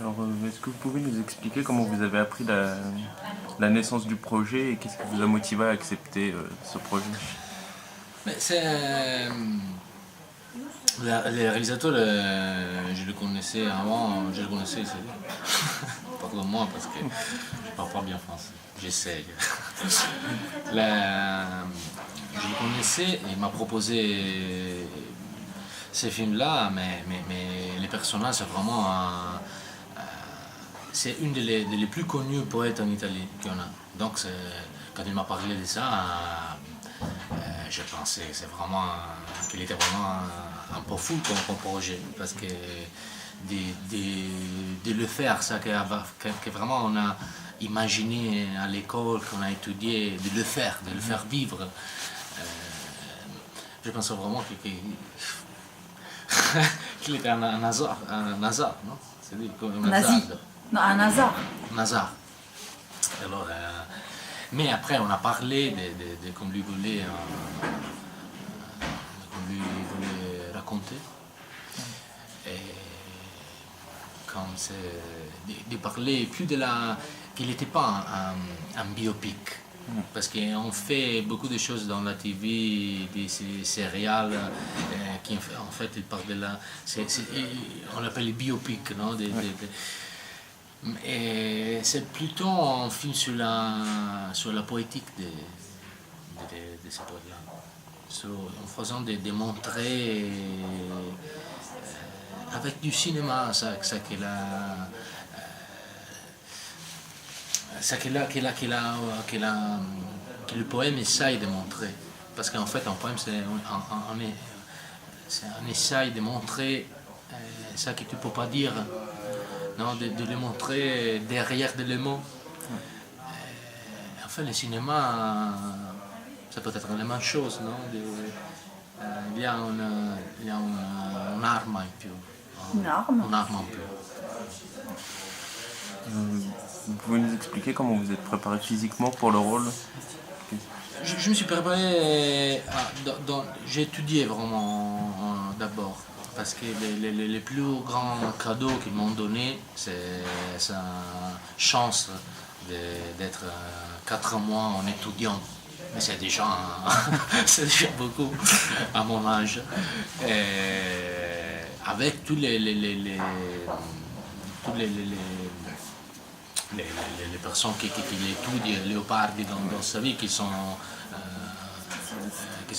Alors, est-ce que vous pouvez nous expliquer comment vous avez appris la naissance du projet et qu'est-ce qui vous a motivé à accepter ce projet? Mais c'est les réalisateurs, je le connaissais avant, je le connaissais, pardonne-moi parce que je parle pas bien français, j'essaye. Je le connaissais et il m'a proposé ces films-là, mais les personnages, c'est vraiment c'est une des plus connus poètes en Italie qu'on a. Donc quand il m'a parlé de ça, je pensais que qu'il était vraiment un peu fou comme projet, parce que de le faire, ça que vraiment on a imaginé à l'école, qu'on a étudié, de le faire vivre. Je pensais vraiment qu'il était un hasard, non? C'est-à-dire un Nazi. Non, un hasard. Un hasard. Alors, mais après, on a parlé de comme lui voulait raconter. Et comme c'est de parler plus de qu'il n'était pas un biopic. Parce qu'on fait beaucoup de choses dans la TV, des séries qui en fait ils parlent de on l'appelle les biopics, non? Et c'est plutôt un film sur la poétique de ces poètes-là. En faisant démontrer avec du cinéma ça que le poème essaye de montrer. Parce qu'en fait, un poème, c'est un essaye de montrer ça que tu ne peux pas dire, non, de le montrer derrière des mots. En fait, le cinéma, ça peut être la même chose, non? Il y a une arme en più. Une arme? Une arme en più. Vous pouvez nous expliquer comment vous êtes préparé physiquement pour le rôle? Je me suis préparé, j'ai étudié vraiment d'abord, parce que les plus grands cadeaux qu'ils m'ont donné, c'est sa chance d'être 4 mois en étudiant. Mais c'est déjà beaucoup à mon âge. Et avec tous les personnes qui étudient Leopardi dans sa vie, qui sont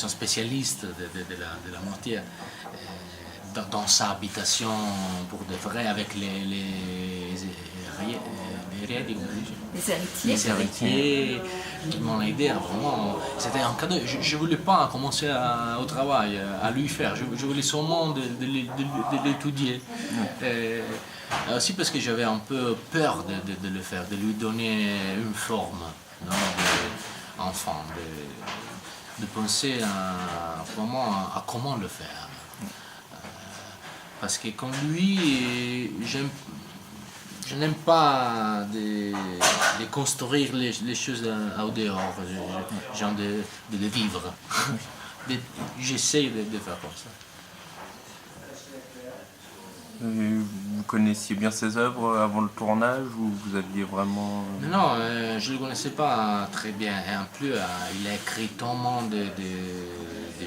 spécialistes de la matière, dans sa habitation pour de vrai, avec les héritiers qui m'ont aidé vraiment. C'était un cadeau. Je ne voulais pas commencer au travail, à lui faire. Je voulais seulement de l'étudier. Aussi parce que j'avais un peu peur de le faire, de lui donner une forme, non, d'enfant, de penser vraiment à comment le faire. Parce que comme lui, je n'aime pas de construire les choses au dehors, genre de les vivre. J'essaie de faire comme ça. Vous connaissiez bien ses œuvres avant le tournage ou vous aviez vraiment... Non, je ne le connaissais pas très bien. Et en plus, il a écrit tellement de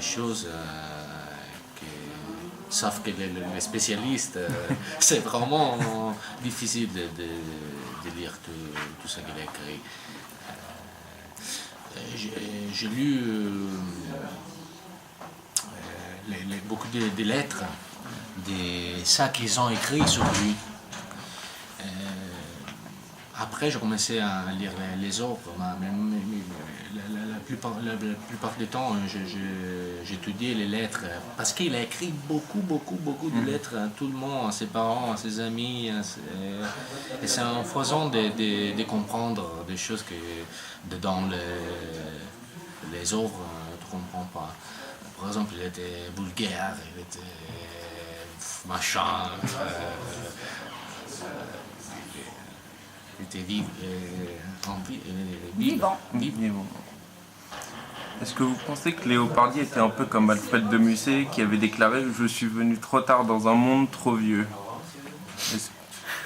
choses sauf que les spécialistes, c'est vraiment difficile de lire tout ce qu'il a écrit. J'ai lu beaucoup de lettres, de ça qu'ils ont écrit sur lui. Après, j'ai commencé à lire les œuvres, mais la plupart du temps, j'étudiais les lettres, parce qu'il a écrit beaucoup de lettres à tout le monde, à ses parents, à ses amis, et c'est en faisant de comprendre des choses que dans les œuvres, tu ne comprends pas. Par exemple, il était vulgaire, il était machin. Il était Vivant. Est-ce que vous pensez que Leopardi était un peu comme Alfred de Musset qui avait déclaré « Je suis venu trop tard dans un monde trop vieux »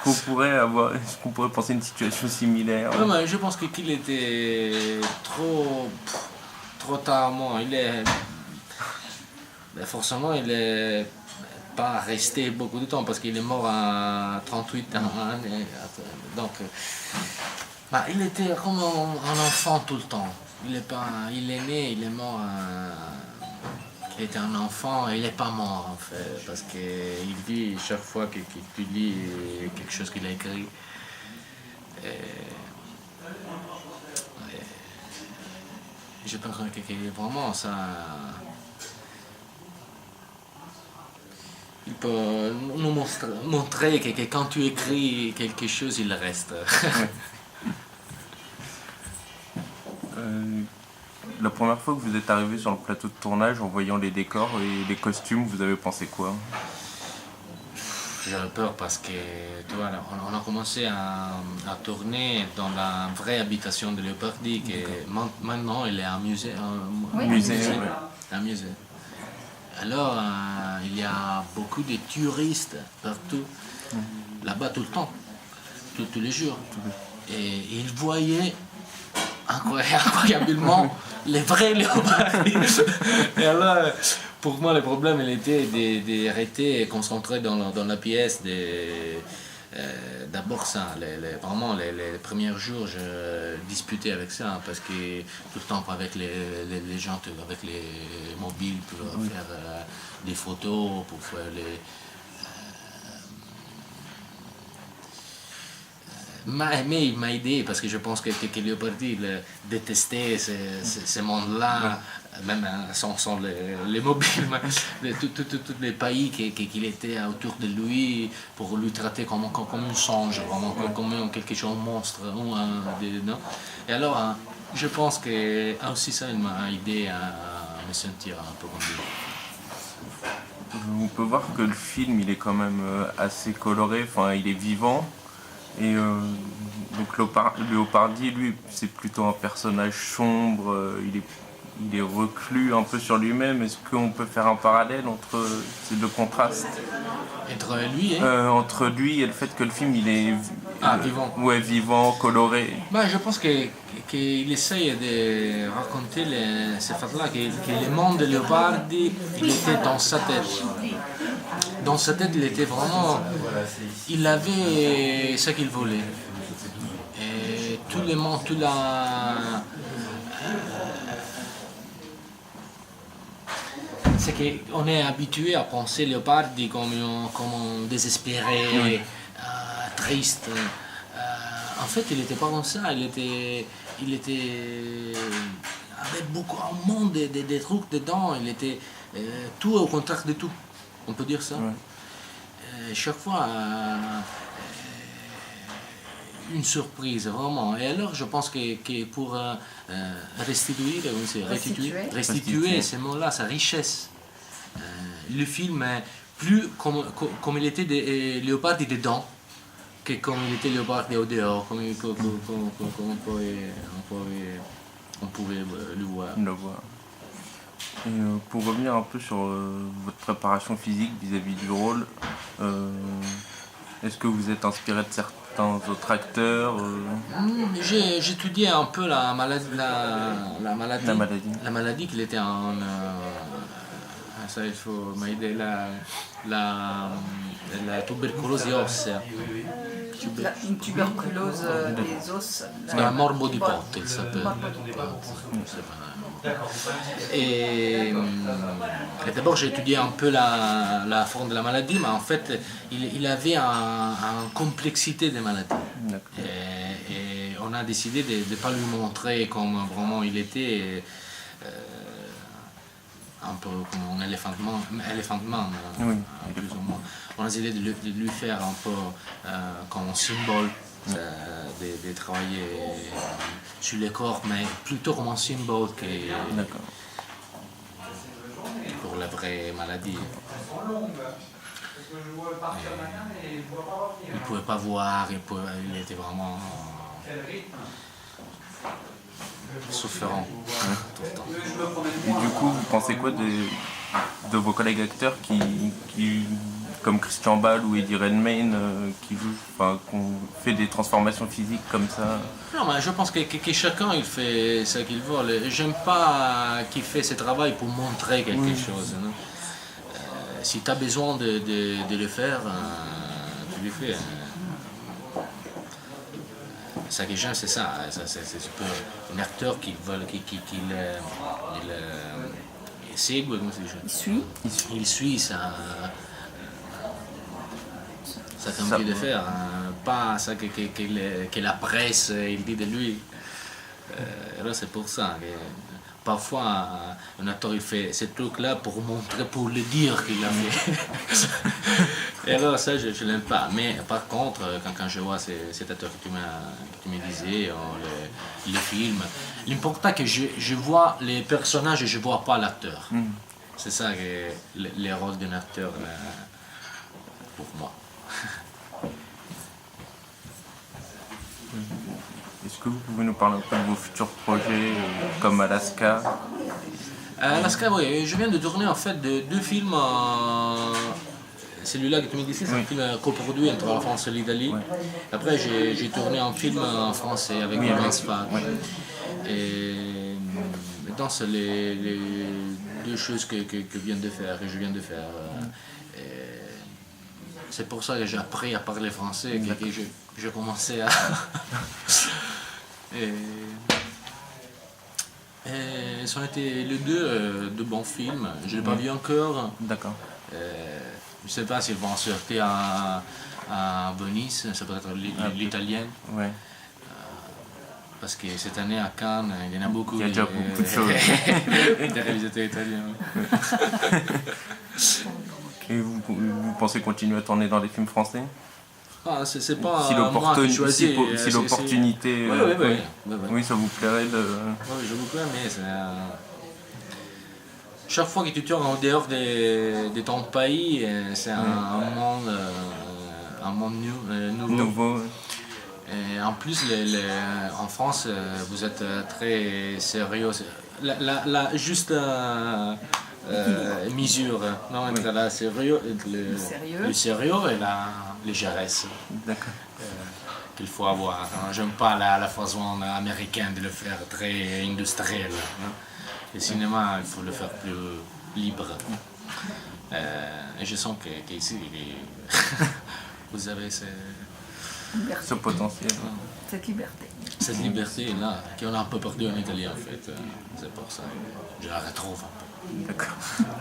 est-ce qu'on pourrait penser à une situation similaire? Ouais, mais je pense qu'il était trop tard mort. Forcément, il est pas resté beaucoup de temps parce qu'il est mort à 38 ans. Donc, il était comme un enfant tout le temps. Il est né, il est mort. Il était un enfant, il n'est pas mort en fait, parce qu'il dit chaque fois que tu lis quelque chose qu'il a écrit. Je pense que vraiment ça. Il peut nous montrer que quand tu écris quelque chose, il reste. La première fois que vous êtes arrivé sur le plateau de tournage en voyant les décors et les costumes, vous avez pensé quoi? J'avais peur parce que tu vois, on a commencé à tourner dans la vraie habitation de Leopardi, qui maintenant il est un musée. Oui, Un musée. Alors il y a beaucoup de touristes partout, là-bas tout le temps, tous les jours. Et ils voyaient incroyablement les vrais léopards. Et alors, pour moi, le problème, il était d'arrêter et concentrer dans la pièce. D'abord ça, vraiment les premiers jours, je disputais avec ça, parce que tout le temps avec les gens, avec les mobiles, pour faire des photos, pour faire les... Mais il m'a aidé parce que je pense que Leopardi détestait ce monde-là, même sans les mobiles, mais tous les pays qu'il était autour de lui, pour lui traiter comme un songe, vraiment, comme quelque chose de monstre. Non. Et alors, je pense que aussi ça, il m'a aidé à me sentir un peu comme lui. On peut voir que le film il est quand même assez coloré, enfin il est vivant. Et donc Leopardi, lui, c'est plutôt un personnage sombre, il est reclus un peu sur lui-même. Est-ce qu'on peut faire un parallèle entre ces deux contrastes? Entre lui et le fait que le film il est vivant. Ouais, vivant, coloré. Je pense qu'il essaye de raconter ce fait-là, que le monde de Leopardi, il était dans sa tête. Dans sa tête, il était vraiment... Il avait ce qu'il voulait. Et tout le monde, c'est qu'on est habitué à penser Leopardi comme un désespéré, triste. En fait, il n'était pas comme ça. Il était avec beaucoup, un monde de trucs dedans. Il était tout au contraire de tout. On peut dire ça. Ouais. Chaque fois, une surprise, vraiment. Et alors, je pense que pour restituer ces mots-là, sa richesse, le film est plus comme il était Leopardi dedans, que comme il était Leopardi au dehors, comme on pouvait le voir. Et pour revenir un peu sur votre préparation physique vis-à-vis du rôle, est-ce que vous êtes inspiré de certains autres acteurs? J'ai étudié un peu la maladie qu'il était en... ça il faut m'aider, la tuberculose ossea. Une tuberculose des os. La morbo di Potte, il s'appelle. Et d'abord j'ai étudié un peu la forme de la maladie, mais en fait il avait une complexité de maladie. Et on a décidé de ne pas lui montrer comme vraiment il était, un peu comme un elephant man, plus ou moins. On a décidé de lui faire un peu comme un symbole. De travailler sur le corps, mais plutôt comme un symbole que pour la vraie maladie. Il ne pouvait pas voir, il était vraiment souffrant tout le temps. Et du coup, vous pensez quoi de vos collègues acteurs qui comme Christian Bale ou Eddie Redmayne qu'on fait des transformations physiques comme ça. Non, mais je pense que chacun il fait ce qu'il veut. J'aime pas qu'il fait ce travail pour montrer quelque chose. Non? Si tu as besoin de le faire, tu le fais. Ce que j'aime, c'est ça. C'est un acteur qui segue, come si dice? Il suit sa envie de faire, pas ça que la presse il dit de lui. Alors c'est pour ça que parfois un acteur il fait ce truc-là pour montrer, pour le dire qu'il l'a fait. Et alors ça je l'aime pas. Mais par contre quand je vois cet acteur que tu me disais, le film, l'important que je vois les personnages et je vois pas l'acteur. C'est ça que le rôle d'un acteur pour moi. Est-ce que vous pouvez nous parler un peu de vos futurs projets comme Alaska? Alaska, oui, je viens de tourner en fait deux films. Celui-là que tu me disais, c'est un film coproduit entre la France et l'Italie. Ouais. Après, j'ai tourné un film en français avec Laurence Fat. Et maintenant, c'est les deux choses que je viens de faire. C'est pour ça que j'ai appris à parler français, que j'ai commencé à... et ça a été les deux bons films. Je ne l'ai pas vu encore. D'accord. Je ne sais pas s'ils vont sortir à Venise, ça peut être l'italien. Ouais. Parce que cette année à Cannes, il y en a beaucoup. Il y a déjà beaucoup de choses. Des réalisateurs italiens. Et vous pensez continuer à tourner dans les films français? C'est pas moi qui choisis. Si l'opportunité... Oui, ça vous plairait de... Oui, je vous plais, mais chaque fois que tu tournes en dehors de ton pays, c'est un monde nouveau. Et en plus, en France, vous êtes très sérieux. Juste mesure, non, entre le sérieux et la légèreté qu'il faut avoir. J'aime pas la façon américaine de le faire très industriel. Le cinéma, il faut le faire plus libre. Et je sens qu'ici, vous avez ce potentiel. Cette liberté. Cette liberté-là, qu'on a un peu perdu en Italie en fait. C'est pour ça. Je la retrouve un peu. D'accord.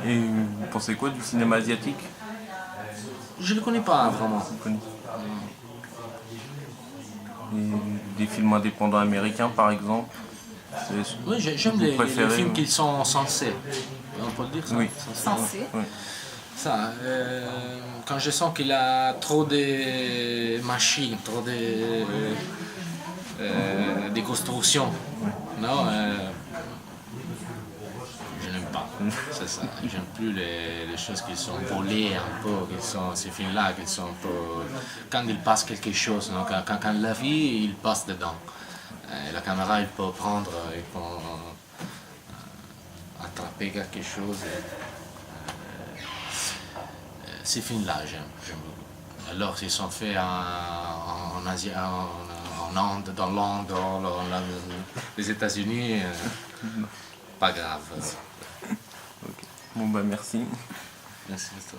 Et vous pensez quoi du cinéma asiatique? Je ne le connais pas vraiment. Et des films indépendants américains par exemple? Oui, j'aime les films qui sont censés. On peut le dire ça? Oui. Censés. Oui. Ça, quand je sens qu'il a trop de machines, trop de constructions, non, je n'aime pas. C'est ça. J'aime plus les choses qui sont volées un peu, ces films-là, qui sont un peu... Quand il passe quelque chose, non? Quand la vie, il passe dedans. La caméra, il peut prendre, il peut attraper quelque chose. Ces films-là, j'aime beaucoup. Alors, s'ils sont faits en Asie, en Inde, dans l'Inde, dans les États-Unis, pas grave. Okay. Bon, merci. Merci à toi.